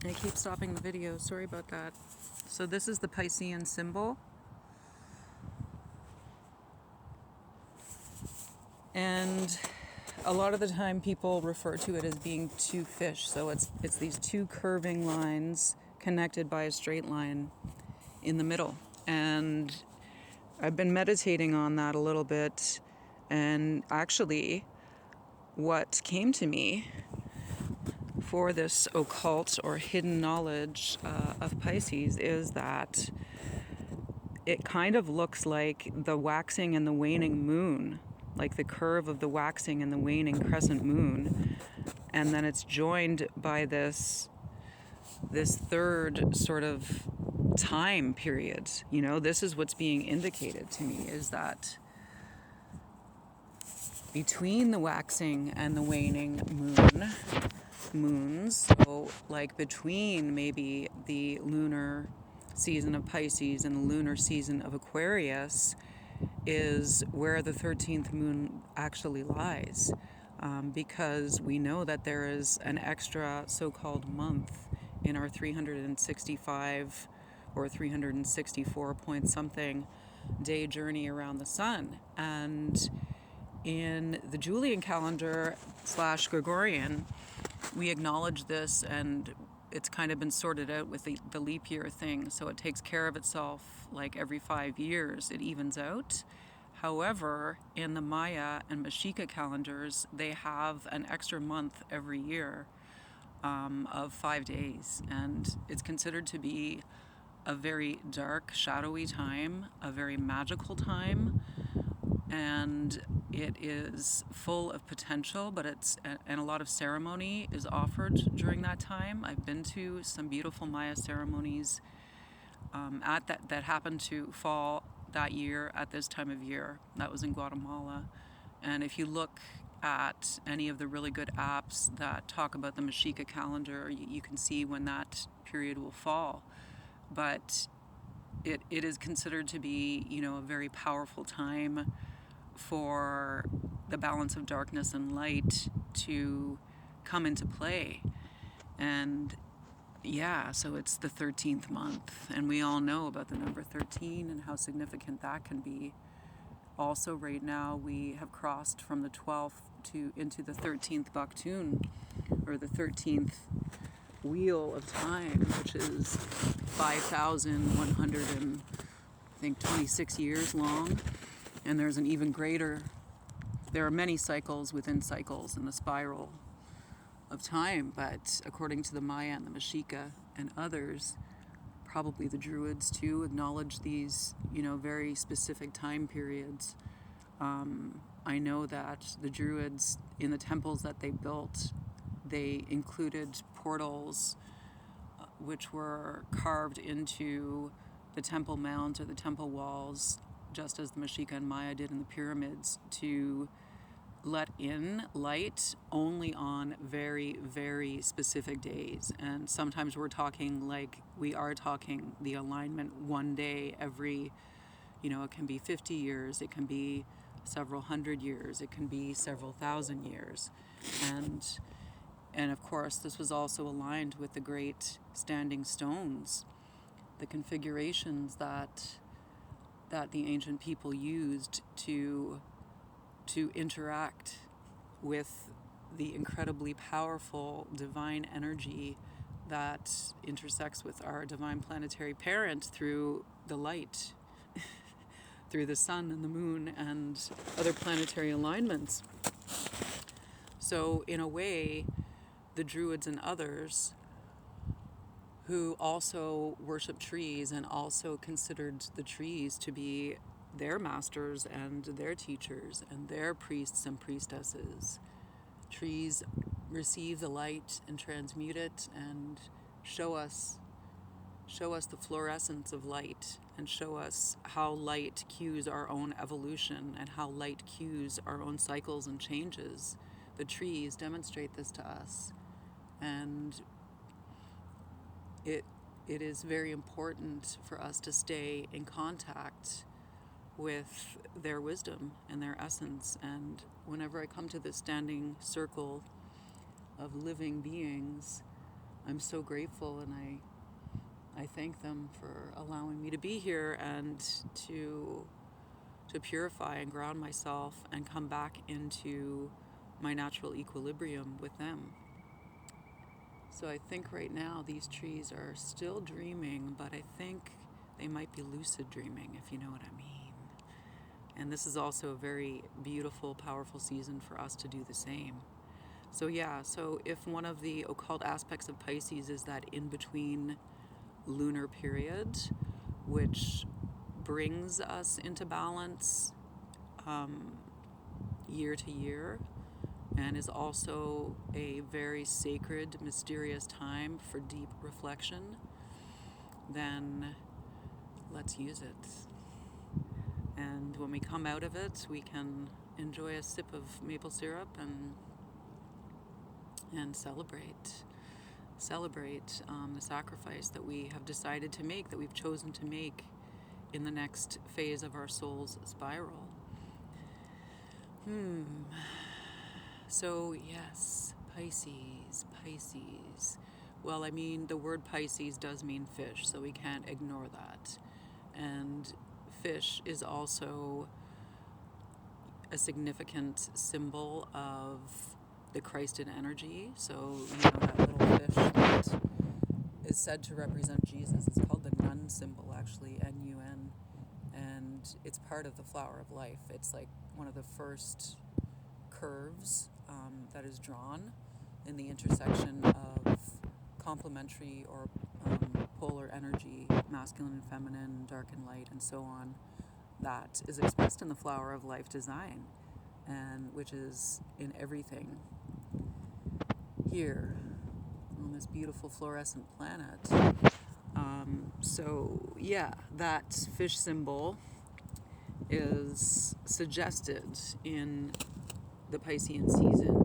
I keep stopping the video, sorry about that. So this is the Piscean symbol. And a lot of the time people refer to it as being two fish. So it's these two curving lines connected by a straight line in the middle. And I've been meditating on that a little bit. And actually, what came to me for this occult or hidden knowledge of Pisces is that it kind of looks like the waxing and the waning moon, like the curve of the waxing and the waning crescent moon. And then it's joined by this third sort of time period. You know, this is what's being indicated to me, is that between the waxing and the waning moons, so like between maybe the lunar season of Pisces and the lunar season of Aquarius, is where the 13th moon actually lies, because we know that there is an extra so-called month in our 365 or 364 point something day journey around the sun. And in the Julian calendar / Gregorian, we acknowledge this, and it's kind of been sorted out with the leap year thing. So it takes care of itself like every 5 years, it evens out. However, in the Maya and Mexica calendars, they have an extra month every year of 5 days. And it's considered to be a very dark, shadowy time, a very magical time. And it is full of potential, but and a lot of ceremony is offered during that time. I've been to some beautiful Maya ceremonies that happened to fall that year at this time of year. That was in Guatemala. And if you look at any of the really good apps that talk about the Mexica calendar, you can see when that period will fall. But it is considered to be, you know, a very powerful time for the balance of darkness and light to come into play. And yeah, so it's the 13th month, and we all know about the number 13 and how significant that can be. Also, right now we have crossed from the 12th into the 13th Baktun, or the 13th wheel of time, which is 5,126 years long. And there's an even greater, there are many cycles within cycles in the spiral of time, but according to the Maya and the Mexica and others, probably the Druids too, acknowledge these, you know, very specific time periods. I know that the Druids, in the temples that they built, they included portals which were carved into the temple mounds or the temple walls, just as the Mexica and Maya did in the pyramids, to let in light only on very, very specific days. And sometimes we are talking the alignment one day every, you know, it can be 50 years, it can be several hundred years, it can be several thousand years. And of course, this was also aligned with the great standing stones, the configurations that the ancient people used to interact with the incredibly powerful divine energy that intersects with our divine planetary parent through the light, through the sun and the moon and other planetary alignments. So in a way, the Druids and others who also worship trees and also considered the trees to be their masters and their teachers and their priests and priestesses. Trees receive the light and transmute it and show us the fluorescence of light, and show us how light cues our own evolution and how light cues our own cycles and changes. The trees demonstrate this to us, and it is very important for us to stay in contact with their wisdom and their essence. And whenever I come to this standing circle of living beings, I'm so grateful, and I thank them for allowing me to be here and to purify and ground myself and come back into my natural equilibrium with them. So I think right now these trees are still dreaming, but I think they might be lucid dreaming, if you know what I mean. And this is also a very beautiful, powerful season for us to do the same. So yeah, so if one of the occult aspects of Pisces is that in-between lunar period, which brings us into balance year to year, and is also a very sacred, mysterious time for deep reflection, then let's use it. And when we come out of it, we can enjoy a sip of maple syrup and celebrate the sacrifice that we have decided to make, that we've chosen to make in the next phase of our soul's spiral. So yes, Pisces. Well, I mean, the word Pisces does mean fish, so we can't ignore that. And fish is also a significant symbol of the Christed energy. So, that little fish that is said to represent Jesus. It's called the Nun symbol, actually, N-U-N. And it's part of the flower of life. It's like one of the first curves that is drawn in the intersection of complementary or polar energy, masculine and feminine, dark and light, and so on, that is expressed in the flower of life design, and which is in everything here on this beautiful fluorescent planet. So yeah, that fish symbol is suggested in the Piscean season,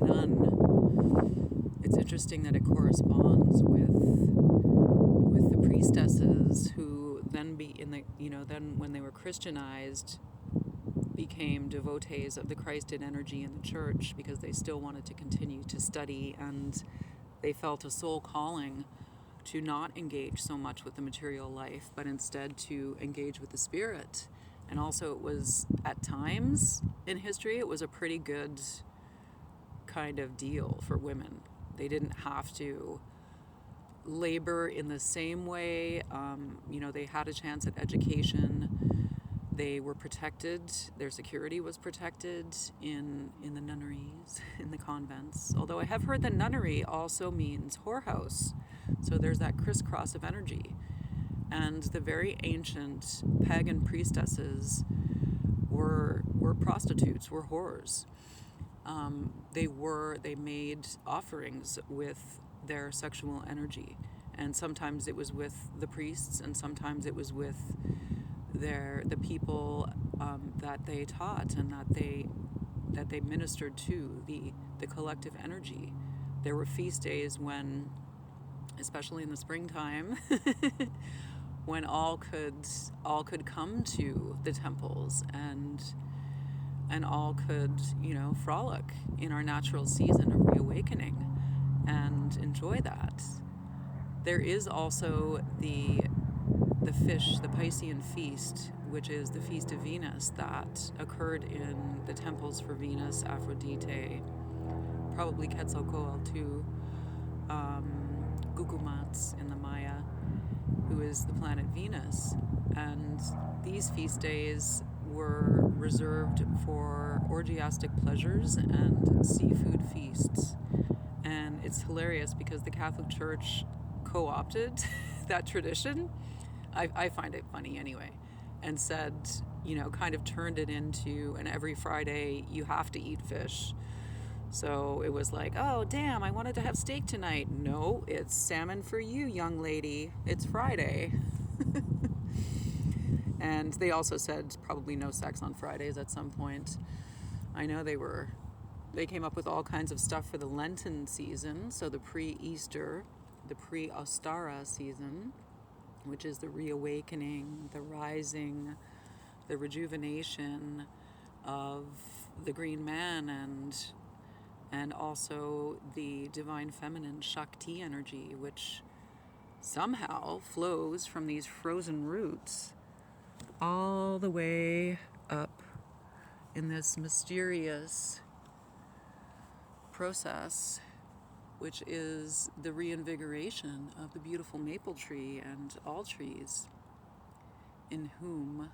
and nun, it's interesting that it corresponds with the priestesses, who then then when they were Christianized, became devotees of the Christed energy in the church, because they still wanted to continue to study, and they felt a soul calling to not engage so much with the material life, but instead to engage with the spirit. And also, it was, at times in history, it was a pretty good kind of deal for women. They didn't have to labor in the same way. They had a chance at education. They were protected. Their security was protected in the nunneries, in the convents. Although I have heard that nunnery also means whorehouse. So there's that crisscross of energy. And the very ancient pagan priestesses were prostitutes, were whores. They made offerings with their sexual energy, and sometimes it was with the priests, and sometimes it was with the people that they taught and that they ministered to, the collective energy. There were feast days when, especially in the springtime, when all could come to the temples, and all could, frolic in our natural season of reawakening and enjoy that. There is also the fish, the Piscean feast, which is the feast of Venus, that occurred in the temples for Venus, Aphrodite, probably Quetzalcoatl too, Gukumats in the Maya, who is the planet Venus. And these feast days were reserved for orgiastic pleasures and seafood feasts. And it's hilarious because the Catholic Church co-opted that tradition. I find it funny anyway, and said, kind of turned it into an every Friday you have to eat fish. So it was like, oh damn, I wanted to have steak tonight. No, it's salmon for you, young lady. It's Friday. And they also said probably no sex on Fridays at some point. I know they came up with all kinds of stuff for the Lenten season, so the pre-Easter, the pre-Ostara season, which is the reawakening, the rising, the rejuvenation of the green man and also the divine feminine Shakti energy, which somehow flows from these frozen roots all the way up in this mysterious process, which is the reinvigoration of the beautiful maple tree and all trees in whom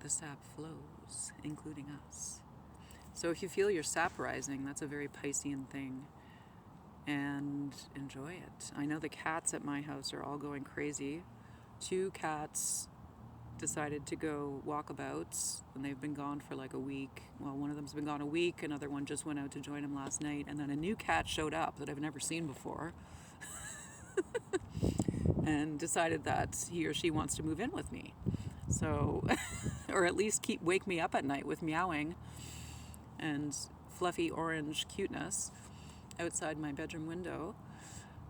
the sap flows, including us. So if you feel your sap rising, that's a very Piscean thing, and enjoy it. I know the cats at my house are all going crazy. 2 cats decided to go walkabouts, and they've been gone for like a week. Well, one of them's been gone a week, another one just went out to join him last night, and then a new cat showed up that I've never seen before and decided that he or she wants to move in with me. So, or at least wake me up at night with meowing and fluffy orange cuteness outside my bedroom window.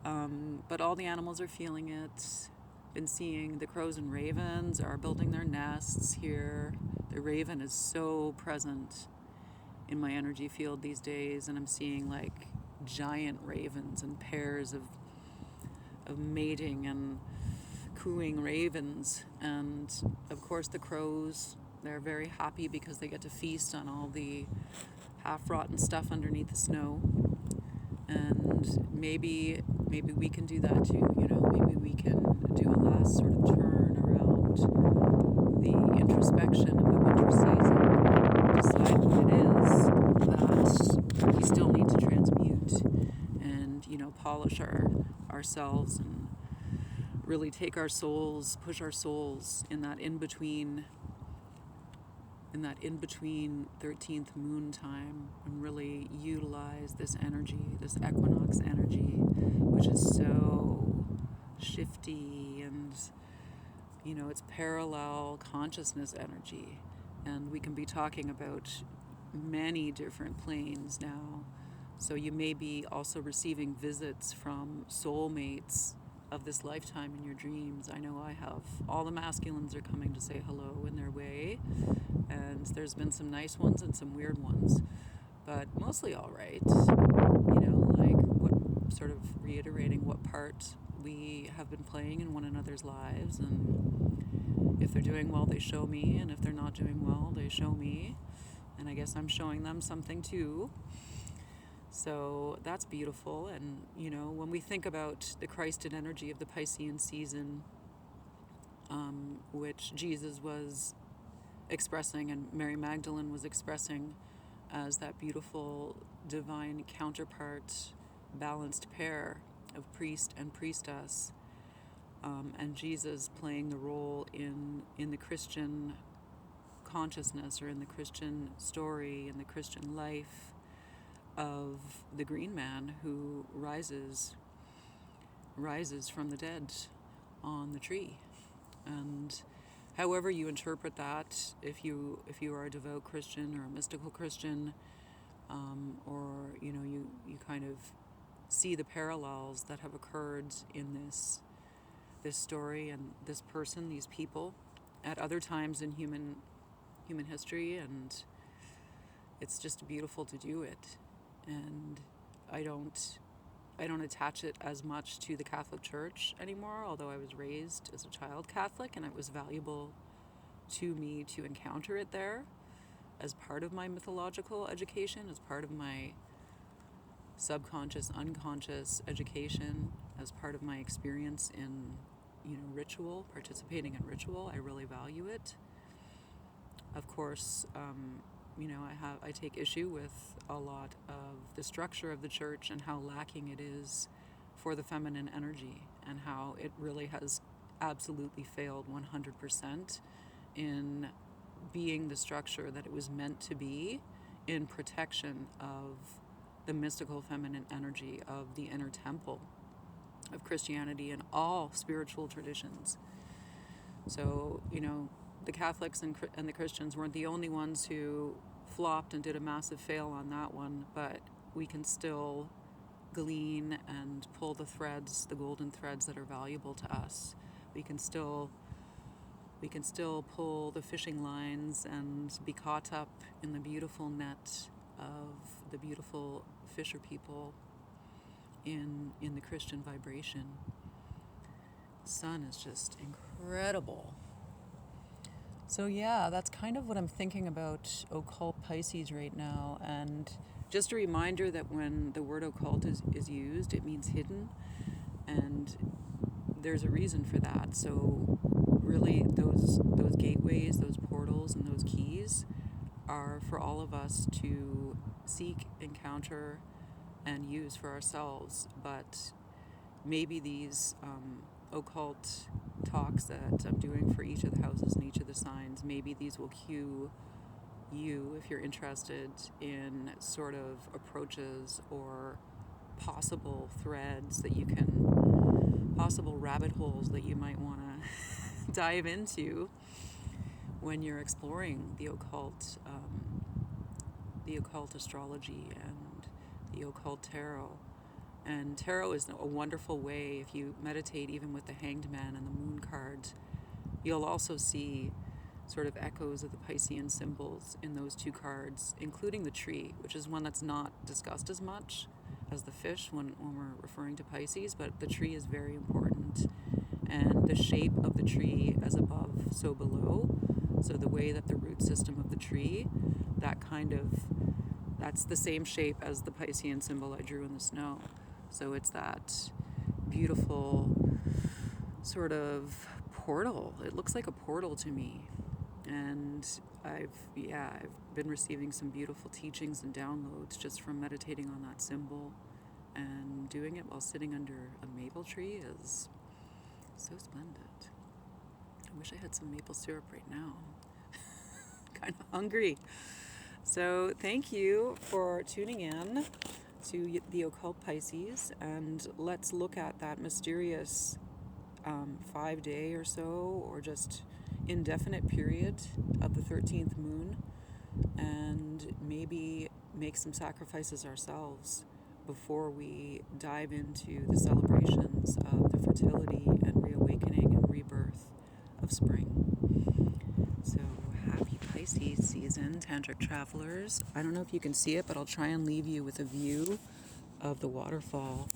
But all the animals are feeling it. Been seeing the crows and ravens are building their nests here. The raven is so present in my energy field these days, and I'm seeing like giant ravens and pairs of mating and cooing ravens. And of course the crows, they're very happy because they get to feast on all the half-rotten stuff underneath the snow. And maybe we can do that too, you know, maybe we can do a last sort of turn around the introspection of the winter season, decide what it is that we still need to transmute, and, you know, polish ourselves and really take our souls, push our souls in that in-between 13th moon time, and really utilize this energy, this equinox energy, which is so shifty, and, you know, it's parallel consciousness energy. And we can be talking about many different planes now. So you may be also receiving visits from soulmates of this lifetime in your dreams. I know I have. All the masculines are coming to say hello in their way, and there's been some nice ones and some weird ones, but mostly all right. You know, like what sort of reiterating what part we have been playing in one another's lives, and if they're doing well, they show me, and if they're not doing well, they show me, and I guess I'm showing them something too. So that's beautiful. And, you know, when we think about the Christed energy of the Piscean season, which Jesus was expressing and Mary Magdalene was expressing as that beautiful divine counterpart, balanced pair of priest and priestess, and Jesus playing the role in the Christian consciousness, or in the Christian story, in the Christian life, of the green man who rises from the dead on the tree. And however you interpret that, if you are a devout Christian or a mystical Christian, or, you know, you kind of see the parallels that have occurred in this story and this person, these people, at other times in human history, and it's just beautiful to do it. And I don't attach it as much to the Catholic Church anymore, although I was raised as a child Catholic, and it was valuable to me to encounter it there as part of my mythological education, as part of my subconscious, unconscious education, as part of my experience in, you know, ritual, participating in ritual. I really value it. Of course, you know, I take issue with a lot of the structure of the church and how lacking it is for the feminine energy, and how it really has absolutely failed 100% in being the structure that it was meant to be, in protection of the mystical feminine energy of the inner temple of Christianity and all spiritual traditions. So, you know, the Catholics and the Christians weren't the only ones who flopped and did a massive fail on that one, but we can still glean and pull the threads, the golden threads that are valuable to us. We can still pull the fishing lines and be caught up in the beautiful net of the beautiful fisher people in the Christian vibration. Sun is just incredible. So yeah, that's kind of what I'm thinking about occult Pisces right now. And just a reminder that when the word occult is used, it means hidden. And there's a reason for that. So really those gateways, those portals, and those keys are for all of us to seek, encounter, and use for ourselves. But maybe these occult talks that I'm doing for each of the houses and each of the signs, maybe these will cue you, if you're interested in sort of approaches or possible threads that you can, possible rabbit holes that you might want to dive into when you're exploring the occult astrology and the occult tarot. And tarot is a wonderful way, if you meditate even with the Hanged Man and the Moon card, you'll also see sort of echoes of the Piscean symbols in those two cards, including the tree, which is one that's not discussed as much as the fish when we're referring to Pisces, but the tree is very important. And the shape of the tree, as above, so below. So the way that the root system of the tree, that's the same shape as the Piscean symbol I drew in the snow. So it's that beautiful sort of portal. It looks like a portal to me. And I've been receiving some beautiful teachings and downloads just from meditating on that symbol, and doing it while sitting under a maple tree is so splendid. I wish I had some maple syrup right now. Kind of hungry. So thank you for tuning in to the Occult Pisces, and let's look at that mysterious 5-day or so, or just indefinite period of the 13th moon, and maybe make some sacrifices ourselves before we dive into the celebrations of the fertility and reawakening and rebirth of spring. So happy Pisces season, Tantric travelers. I don't know if you can see it, but I'll try and leave you with a view of the waterfall